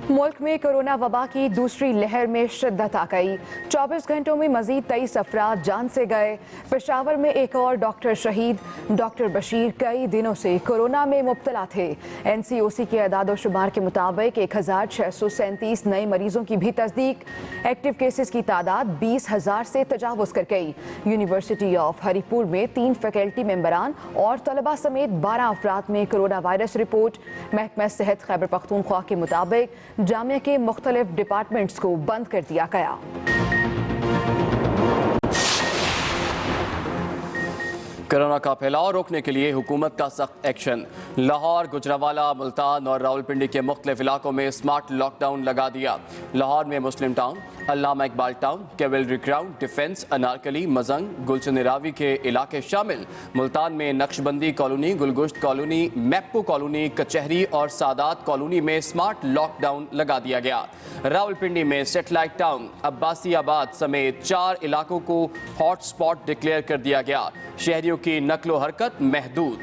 मुल्क में कोरोना वबा की दूसरी लहर में शिद्दत आ गई। 24 घंटों में मजीद 23 अफराद जान से गए। पेशावर में एक और डॉक्टर शहीद। डॉक्टर बशीर कई दिनों से कोरोना में मुब्तला थे। NCOC के अदाद शुमार के मुताबिक 1637 नए मरीजों की भी तस्दीक। एक्टिव केसेस की तादाद 20,000 से तजावुज कर गई। यूनिवर्सिटी ऑफ हरीपुर में 3 फैकल्टी मेंबरान और तलबा समेत 12 अफराद में कोरोना वायरस रिपोर्ट। महकमा सेहत खैबर पख्तूनख्वा के मुताबिक जामिया के मुख्तलिफ डिपार्टमेंट्स को बंद कर दिया गया। कोरोना का फैलाव रोकने के लिए हुकूमत का सख्त एक्शन। लाहौर, गुजरावाला, मुल्तान और रावलपिंडी के मुख्तलिफ इलाकों में स्मार्ट लॉकडाउन लगा दिया। लाहौर में Muslim town, Allama Iqbal town, cavalry ground, defence, Anarkali, Mozang, Gulshan Ravi के इलाके शामिल। मुल्तान में नक्शबंदी कॉलोनी, गुलगुश्त कॉलोनी, मैप्पू कॉलोनी, कचहरी और सादात कॉलोनी में स्मार्ट लॉकडाउन लगा दिया गया। रावलपिंडी में सेटेलाइट टाउन, अब्बासियाबाद समेत 4 इलाकों को हॉट स्पॉट डिक्लेयर कर दिया गया। शहरियों की नकलो हरकत महदूद।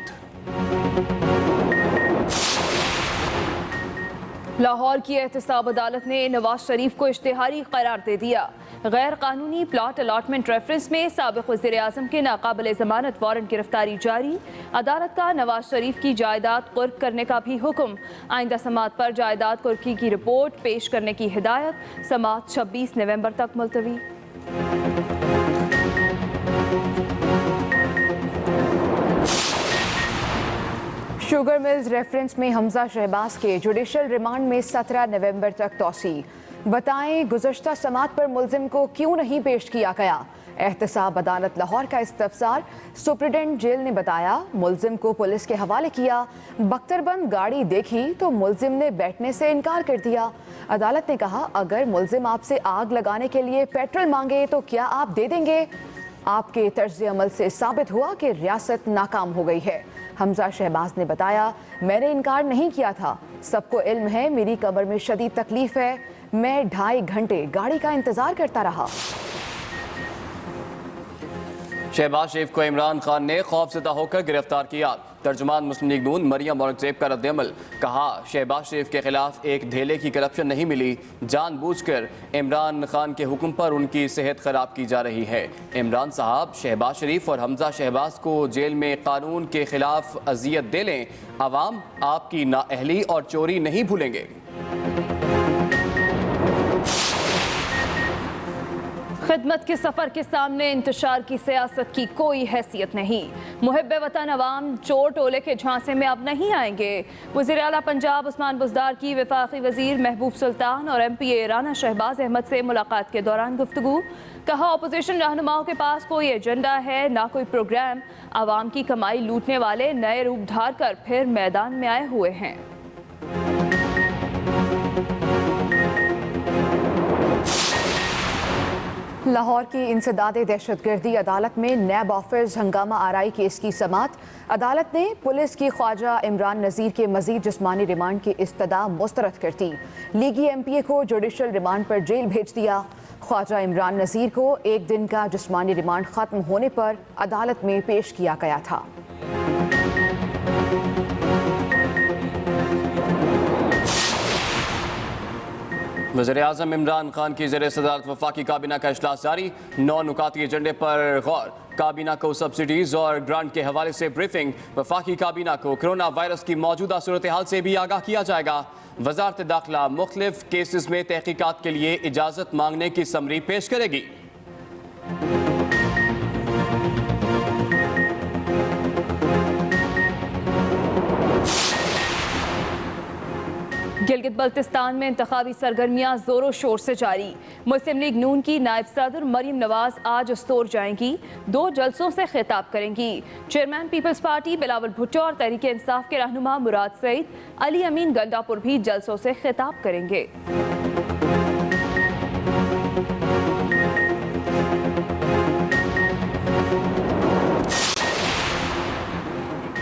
लाहौर की एहतसाब अदालत ने नवाज शरीफ को इश्तिहारी करार दे दिया। गैर कानूनी प्लॉट अलॉटमेंट रेफरेंस में साबिक वज़ीर आज़म के नाकाबिले ज़मानत वारंट गिरफ्तारी जारी। अदालत का नवाज शरीफ की जायदाद कुर्क करने का भी हुक्म। आइंदा समाअत पर जायदाद कुर्की की रिपोर्ट पेश करने की हिदायत। समाअत 26 नवंबर तक मुलतवी। शुगर मिल्स रेफरेंस में हमजा शहबाज के जुडिशल रिमांड में 17 नवंबर तक तौसी। बताएं गुज़श्ता समाअत पर मुल्जिम को क्यों नहीं पेश किया गया। एहतसाब अदालत लाहौर का इस्तफसार। सुप्रिटेंडेंट जेल ने बताया मुल्जिम को पुलिस के हवाले किया। बख्तरबंद गाड़ी देखी तो मुल्जिम ने बैठने से इनकार कर दिया। अदालत ने कहा अगर मुल्जिम आपसे आग लगाने के लिए पेट्रोल मांगे तो क्या आप दे देंगे। आपके तर्ज अमल से साबित हुआ कि रियासत नाकाम हो गई है। हमजा शहबाज ने बताया मैंने इनकार नहीं किया था। सबको इल्म है मेरी कमर में शदीद तकलीफ है। मैं 2.5 घंटे गाड़ी का इंतजार करता रहा। शहबाज शरीफ को इमरान खान ने खौफजदा होकर गिरफ्तार किया। तर्जुमान मुस्लिम लीग नून मरियम औरंगजेब का रद्द-ए-अमल। कहा शहबाज शरीफ के खिलाफ एक धेले की करप्शन नहीं मिली। जानबूझकर इमरान खान के हुक्म पर उनकी सेहत खराब की जा रही है। इमरान साहब शहबाज शरीफ और हमजा शहबाज को जेल में कानून के खिलाफ अजियत दे लें। अवाम आपकी नाअहली और चोरी नहीं भूलेंगे। खिदमत के सफर के सामने इंतशार की सियासत की कोई हैसियत नहीं। मुहिब्बे वतन अवाम चोर टोले के झांसे में अब नहीं आएंगे। वज़ीर आला पंजाब उस्मान बुज़दार की वफाकी वज़ीर महबूब सुल्तान और MPA राना शहबाज अहमद से मुलाकात के दौरान गुफ्तगू। कहा अपोजिशन रहनुमाओं के पास कोई एजेंडा है ना कोई प्रोग्राम। अवाम की कमाई लूटने वाले नए रूप धार कर फिर मैदान में आए हुए हैं। लाहौर की इंसदाद दहशतगर्दी अदालत में नैब ऑफिस हंगामा आराई केस की समाअत। अदालत ने पुलिस की ख्वाजा इमरान नज़ीर के मजीद जिस्मानी रिमांड की इस्तदा मुस्तरद कर दी। लीगी MPA को जुडिशल रिमांड पर जेल भेज दिया। ख्वाजा इमरान नज़ीर को 1 दिन का जिस्मानी रिमांड ख़त्म होने पर अदालत में पेश किया गया था। वज़ीर-ए-आज़म इमरान खान की ज़ेर सदारत वफाकी काबीना का इजलास जारी। 9 नुकाती एजेंडे पर गौर। काबीना को सब्सिडीज़ और ग्रांट के हवाले से ब्रीफिंग। वफाकी काबीना को कोरोना वायरस की मौजूदा सूरत हाल से भी आगाह किया जाएगा। वज़ारत दाखिला मुख्तलिफ केसेस में तहकीकात के लिए इजाज़त मांगने की समरी पेश करेगी। गिलगित बल्तिस्तान में इंतखाबी सरगर्मियां जोरों शोर से जारी। मुस्लिम लीग नून की नायब सदर मरियम नवाज आज अस्तोर जाएंगी। 2 जलसों से खिताब करेंगी। Chairman people's party Bilawal Bhutto और तहरीक इंसाफ के रहनुमा मुराद सईद, अली अमीन गंडापुर भी जलसों से खिताब करेंगे।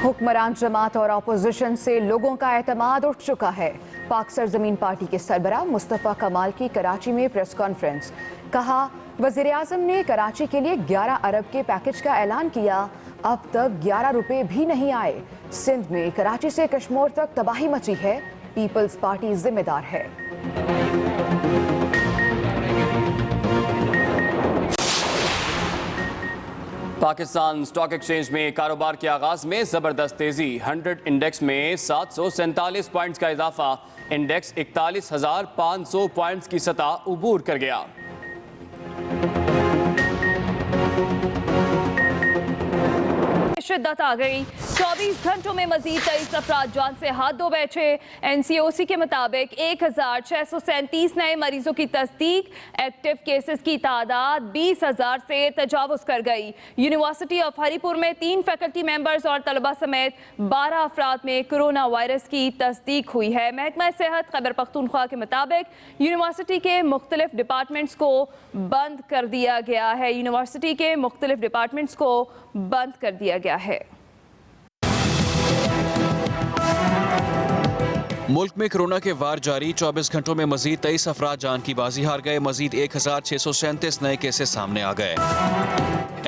हुक्मरान जमात और अपोजिशन से लोगों का एतमाद उठ चुका है। पाक सरजमीन पार्टी के सरबराह मुस्तफ़ा कमाल की कराची में प्रेस कॉन्फ्रेंस। कहा वज़ीर आज़म ने कराची के लिए 11 अरब के पैकेज का ऐलान किया। अब तक 11 रुपए भी नहीं आए। सिंध में कराची से कश्मीर तक तबाही मची है। पीपल्स पार्टी जिम्मेदार है। पाकिस्तान स्टॉक एक्सचेंज में कारोबार के आगाज में जबरदस्त तेजी। 100 इंडेक्स में 747 पॉइंट्स का इजाफा। इंडेक्स 41,500 पॉइंट्स की सतह उबूर कर गया। शिद्दत आ गई। 24 घंटों में मजीद 23 अफराद जान से हाथ धो बैठे। NCOC के मुताबिक 1,637 नए मरीजों की तस्दीक। एक्टिव केसेस की तादाद 20,000 से तजावुज कर गई। यूनिवर्सिटी ऑफ हरीपुर में 3 फैकल्टी मेंबर्स और तलबा समेत 12 अफराद में कोरोना वायरस की तस्दीक हुई है। महकमा सेहत खैबर पख्तूनख्वा के मुताबिक यूनिवर्सिटी के मुख्तलिफ डिपार्टमेंट्स को बंद कर दिया गया है। यूनिवर्सिटी के मुख्तलिफ डिपार्टमेंट्स को बंद कर दिया गया है। मुल्क में कोरोना के वार जारी। 24 घंटों में मजीद 23 अफराद जान की बाजी हार गए। मजीद 1,637 नए केसेस सामने आ गए।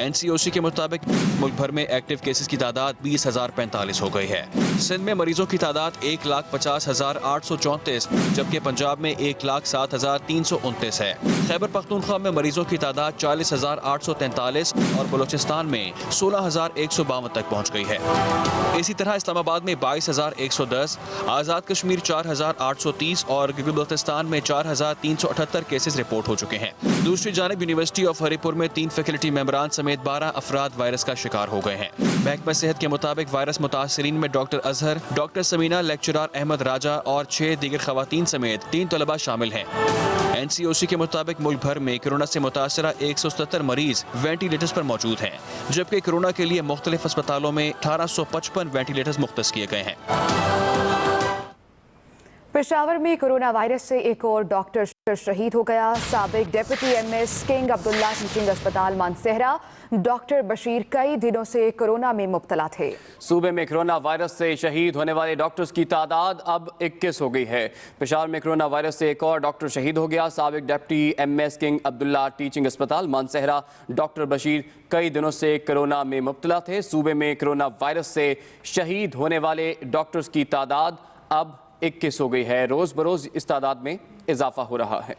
NCOC के मुताबिक मुल्क भर में एक्टिव केसेस की तादाद 20,045 हो गई है। सिंध में मरीजों की तादाद 1,50,834, जबकि पंजाब में 1,07,329 है। खैबर पख्तूनख्वा में मरीजों की तादाद 40,843 और बलूचिस्तान में 16,152 तक पहुँच गई है। इसी तरह इस्लामाबाद में 22,110, आज़ाद कश्मीर 4,830 और गिलगित बल्तिस्तान में 4,378 केसेस रिपोर्ट हो चुके हैं। दूसरी जानिब यूनिवर्सिटी ऑफ हरीपुर में 3 फैकल्टी मेंबरान समेत 12 अफराद वायरस का शिकार हो गए हैं। महकमा सेहत के मुताबिक वायरस मुतासरीन में doctor Azhar, doctor Samina, lecturer Ahmed Raja और 6 दीगर खवातीन समेत 3 तलबा शामिल हैं। NCOC के मुताबिक मुल्क भर में कोरोना से मुतासरा 177 मरीज वेंटिलेटर्स पर मौजूद हैं, जबकि कोरोना के लिए मुख्तलिफ अस्पतालों में 1855 वेंटिलेटर्स मुख्तस किए गए हैं। पेशावर में कोरोना वायरस से एक और डॉक्टर शहीद हो गया। साबिक deputy MS king Abdullah teaching अस्पताल मानसेहरा डॉक्टर बशीर कई दिनों से कोरोना में मुब्तला थे। सूबे में कोरोना वायरस से शहीद होने वाले डॉक्टर्स की तादाद अब 21 हो गई है। पेशावर में कोरोना वायरस से एक और डॉक्टर शहीद हो गया। साबिक deputy MS king Abdullah teaching अस्पताल मानसेहरा डॉक्टर बशीर कई दिनों से कोरोना में मुब्तला थे। सूबे में कोरोना वायरस से शहीद होने वाले डॉक्टर्स की तादाद अब 21 हो गई है। रोज बरोज इस तादाद में इजाफा हो रहा है।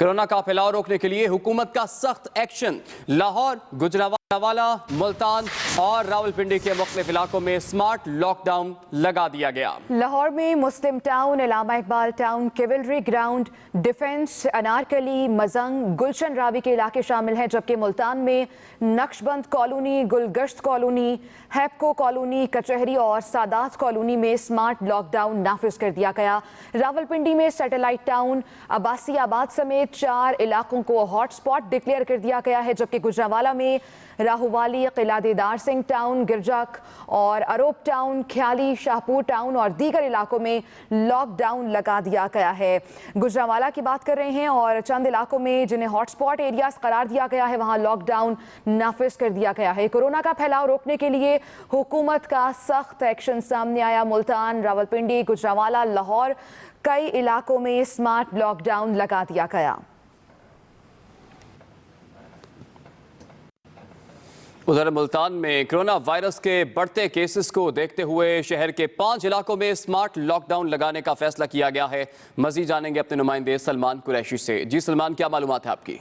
कोरोना का फैलाव रोकने के लिए हुकूमत का सख्त एक्शन। लाहौर, गुजरावाला, मुल्तान और रावलपिंडी के मुख्तलिफ इलाकों में स्मार्ट लॉकडाउन लगा दिया गया। लाहौर में Muslim town, Allama Iqbal town, cavalry ground, defence, Anarkali, Mozang, Gulshan Ravi के इलाके शामिल हैं, जबकि मुल्तान में Naqshband colony, Gulgasht colony, Hapco colony, Kachehri और सादात कॉलोनी में स्मार्ट लॉकडाउन नाफिज कर दिया गया। रावलपिंडी में सैटेलाइट टाउन, अब्बासियाबाद समेत 4 इलाकों को हॉटस्पॉट डिक्लेयर कर दिया गया है, जबकि गुजरावाला में राहुवाली, किला दीदार सिंह टाउन, गिरजक और अरोब टाउन, ख्याली, शाहपुर टाउन और दीगर इलाकों में लॉकडाउन लगा दिया गया है। गुजरावाला की बात कर रहे हैं और चंद इलाकों में जिन्हें हॉटस्पॉट एरियाज करार दिया गया है वहां लॉकडाउन नाफिज कर दिया गया है। कोरोना का फैलाव रोकने के लिए हुकूमत का सख्त एक्शन सामने आया। मुल्तान, रावलपिंडी, गुजरावाला, लाहौर कई इलाकों में स्मार्ट लॉकडाउन लगा दिया गया। उधर मुल्तान में कोरोना वायरस के बढ़ते केसेस को देखते हुए शहर के 5 इलाकों में स्मार्ट लॉकडाउन लगाने का फैसला किया गया है। मजीद जानेंगे अपने नुमाइंदे सलमान कुरैशी से। जी सलमान, क्या मालूमात है आपकी?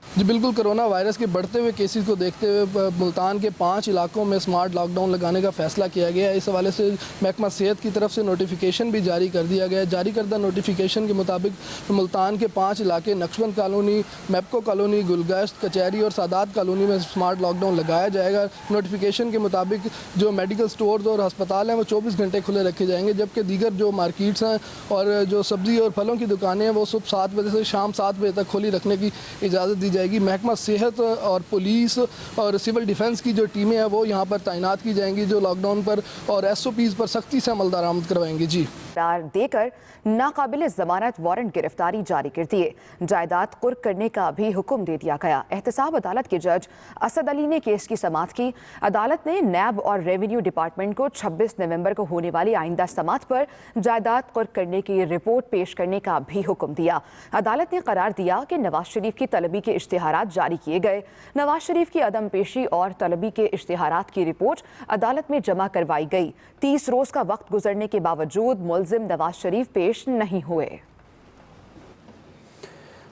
जी बिल्कुल, कोरोना वायरस के बढ़ते हुए केसेस को देखते हुए मुल्तान के 5 इलाकों में स्मार्ट लॉकडाउन लगाने का फैसला किया गया है। इस हवाले से महकमा सेहत की तरफ से नोटिफिकेशन भी जारी कर दिया गया है। जारी करदा नोटिफिकेशन के मुताबिक मुल्तान के 5 इलाके नक्शबंद कॉलोनी, मैप्को कॉलोनी, गुलगश्त, कचहरी और सादात कॉलोनी में स्मार्ट लॉकडाउन लगाया जाएगा। नोटिफिकेशन के मुताबिक जो मेडिकल स्टोर्स और अस्पताल हैं वो 24 घंटे खुले रखे जाएंगे, जबकि दीगर जो मार्केट्स हैं और जो सब्ज़ी और फलों की दुकानें हैं वो सुबह 7 बजे से शाम 7 बजे तक खुली रखने की इजाज़त दी जाएगी। महकमा सेहत और पुलिस और सिविल डिफेंस की जो टीमें हैं वो यहाँ पर तैनात की जाएंगी, जो लॉकडाउन पर और SOPs पर सख्ती से अमल दरामद करवाएंगे। जी देकर नाकाबिल जमानत वारंट गिरफ्तारी जारी कर दिए। जायदाद कुर्क करने का भी हुक्म दे दिया गया। एहतसाब अदालत के जज असद अली ने केस की समाअत की। अदालत ने नैब और रेवेन्यू डिपार्टमेंट को 26 नवंबर को होने वाली आइंदा समाअत पर जायदाद कुर्क करने की रिपोर्ट पेश करने का भी हुक्म दिया। अदालत ने करार दिया कि नवाज शरीफ की तलबी के इश्तिहारात जारी किए गए। नवाज शरीफ की अदम पेशी और तलबी के इश्तिहारात की रिपोर्ट अदालत में जमा करवाई गई। 30 रोज का वक्त गुजरने के बावजूद मुलजिम नवाज शरीफ पेश नहीं हुए।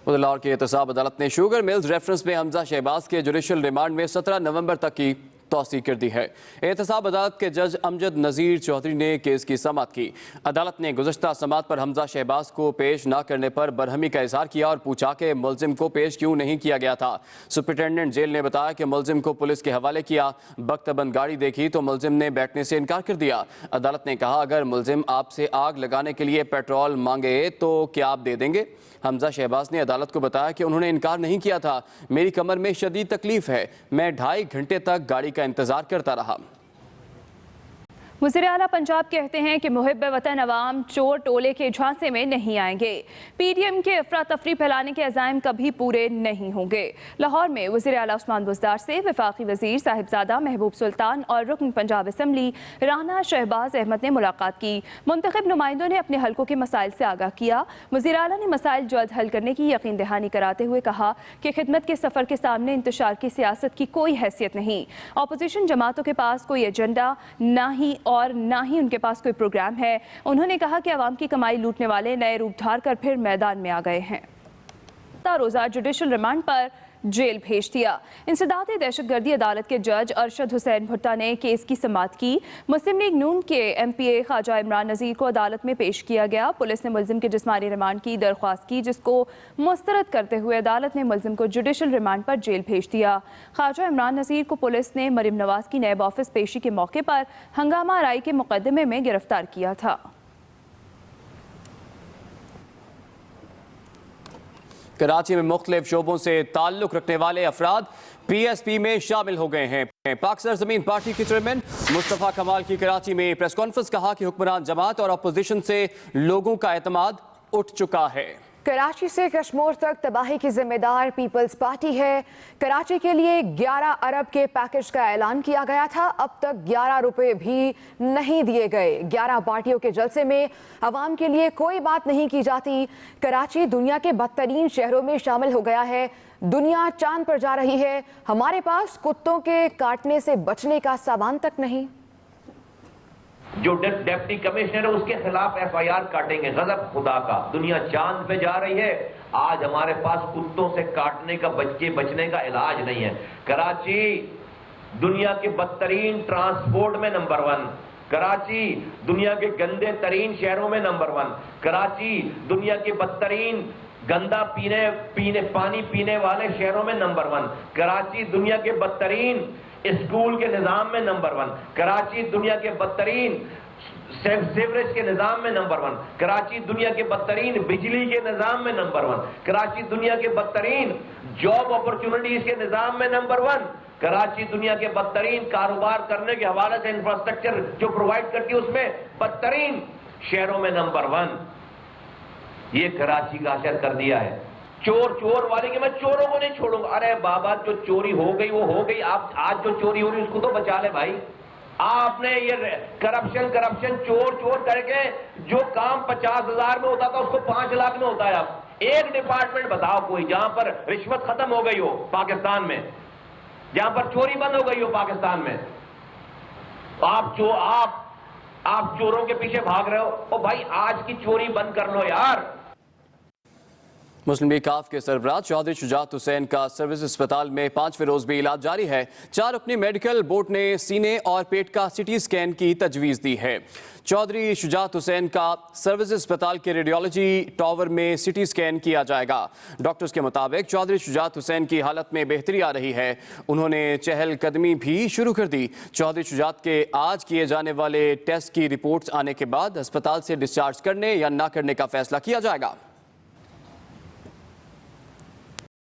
लाहौर की एहतसाब अदालत ने शुगर मिल्स रेफरेंस में हमजा शहबाज के जुडिशल रिमांड में 17 नवंबर तक की तौसीह कर दी है। एहतसाब अदालत के जज अमजद नज़ीर चौधरी ने केस की समाअत की। अदालत ने गुज़श्ता समाअत पर हमजा शहबाज को पेश न करने पर बरहमी का इजहार किया और पूछा कि मुलजिम को पेश क्यों नहीं किया गया था। सुपरिटेंडेंट जेल ने बताया कि मुलजिम को पुलिस के हवाले किया। बख्तबंद गाड़ी देखी तो मुलजिम ने बैठने से इनकार कर दिया। अदालत ने कहा, अगर मुलजिम आपसे आग लगाने के लिए पेट्रोल मांगे तो क्या आप दे देंगे? हमजा शहबाज ने अदालत को बताया कि उन्होंने इनकार नहीं किया था। मेरी कमर में शदीद तकलीफ है, मैं 2.5 घंटे तक गाड़ी का इंतजार करता रहा। वज़ीर आला पंजाब कहते हैं कि मुहिब वतन अवाम चोर टोले के झांसे में नहीं आएंगे। PDM के अफरा तफरी फैलाने के अज़ाइम कभी पूरे नहीं होंगे। लाहौर में वज़ीर आला उस्मान बुज़दार से वफाकी वज़ीर साहिबजादा महबूब सुल्तान और रुकन पंजाब असम्बली राना शहबाज अहमद ने मुलाकात की। मुंतखब नुमाइंदों ने अपने हल्कों के मसाइल से आगाह किया। वज़ीर आला ने मसाइल जल्द हल करने की यकीन दहानी कराते हुए कहा कि खिदमत के सफ़र के सामने इंतशार की सियासत की कोई हैसियत नहीं। अपोजिशन जमातों के पास कोई एजेंडा ना ही उनके पास कोई प्रोग्राम है। उन्होंने कहा कि आवाम की कमाई लूटने वाले नए रूप धार कर फिर मैदान में आ गए हैं। रोज़ा जुडिशल रिमांड पर जेल भेज दिया। इंसदाद दहशतगर्दी अदालत के जज अरशद हुसैन भुट्टा ने केस की समाअत की। मुस्लिम लीग नून के MPA ख्वाजा इमरान नज़ीर को अदालत में पेश किया गया। पुलिस ने मुलजिम के जिस्मानी रिमांड की दरख्वास्त की, जिसको मुस्तरद करते हुए अदालत ने मुलजिम को जुडिशल रिमांड पर जेल भेज दिया। ख्वाजा इमरान नज़ीर को पुलिस ने मरीम नवाज की नैब ऑफिस पेशी के मौके पर हंगामा आराई के मुकदमे में गिरफ्तार किया था। कराची में मुख्तलिफ शोबों से ताल्लुक रखने वाले अफराद PSP में शामिल हो गए हैं। पाक सरजमीन पार्टी के चेयरमैन मुस्तफ़ा कमाल की कराची में प्रेस कॉन्फ्रेंस, कहा कि हुक्मरान जमात और अपोजिशन से लोगों का एतमाद उठ चुका है। कराची से कश्मीर तक तबाही की जिम्मेदार पीपल्स पार्टी है। कराची के लिए 11 अरब के पैकेज का ऐलान किया गया था, अब तक 11 रुपए भी नहीं दिए गए। 11 पार्टियों के जलसे में अवाम के लिए कोई बात नहीं की जाती। कराची दुनिया के बदतरीन शहरों में शामिल हो गया है। दुनिया चांद पर जा रही है, हमारे पास कुत्तों के काटने से बचने का सामान तक नहीं। जो डिप्टी कमिश्नर है उसके खिलाफ FIR काटेंगे। गजब खुदा का, दुनिया चांद पे जा रही है। आज हमारे पास कुत्तों से काटने का बचने का इलाज नहीं है। कराची दुनिया के बदतरीन ट्रांसपोर्ट में नंबर 1। कराची दुनिया के गंदे तरीन शहरों में नंबर 1। कराची दुनिया के बदतरीन गंदा पानी पीने वाले शहरों में नंबर 1। कराची दुनिया के बदतरीन स्कूल के निजाम में नंबर 1। कराची दुनिया के बदतरीन सीवरेज के निजाम में नंबर 1। कराची दुनिया के बदतरीन बिजली के निजाम में नंबर 1। कराची दुनिया के बदतरीन जॉब अपॉर्चुनिटीज के निजाम में नंबर 1। कराची दुनिया के बदतरीन कारोबार करने के हवाले से इंफ्रास्ट्रक्चर जो प्रोवाइड करती है उसमें बदतरीन शहरों में नंबर 1। ये कराची का असर कर दिया है। चोर वाले कि मैं चोरों को नहीं छोड़ूंगा। अरे बाबा, जो चोरी हो गई वो हो गई। आप आज जो चोरी हो रही उसको तो बचा ले भाई। आपने ये करप्शन चोर करके जो काम 50,000 में होता था उसको 5 लाख में होता है। अब एक डिपार्टमेंट बताओ कोई जहां पर रिश्वत खत्म हो गई हो पाकिस्तान में, जहां पर चोरी बंद हो गई हो पाकिस्तान में। आप चोरों के पीछे भाग रहे हो। ओ भाई, आज की चोरी बंद कर लो यार। मुस्लिम लीग काफ के सरबराह चौधरी शुजात हुसैन का सर्विस अस्पताल में 5वें रोज भी इलाज जारी है। 4 रुकनी मेडिकल बोर्ड ने सीने और पेट का CT स्कैन की तजवीज़ दी है। चौधरी शुजात हुसैन का सर्विस अस्पताल के रेडियोलॉजी टावर में CT स्कैन किया जाएगा। डॉक्टर्स के मुताबिक चौधरी शुजात हुसैन की हालत में बेहतरी आ रही है। उन्होंने चहलकदमी भी शुरू कर दी। चौधरी शुजात के आज किए जाने वाले टेस्ट की रिपोर्ट्स आने के बाद अस्पताल से डिस्चार्ज करने या ना करने का फैसला किया जाएगा।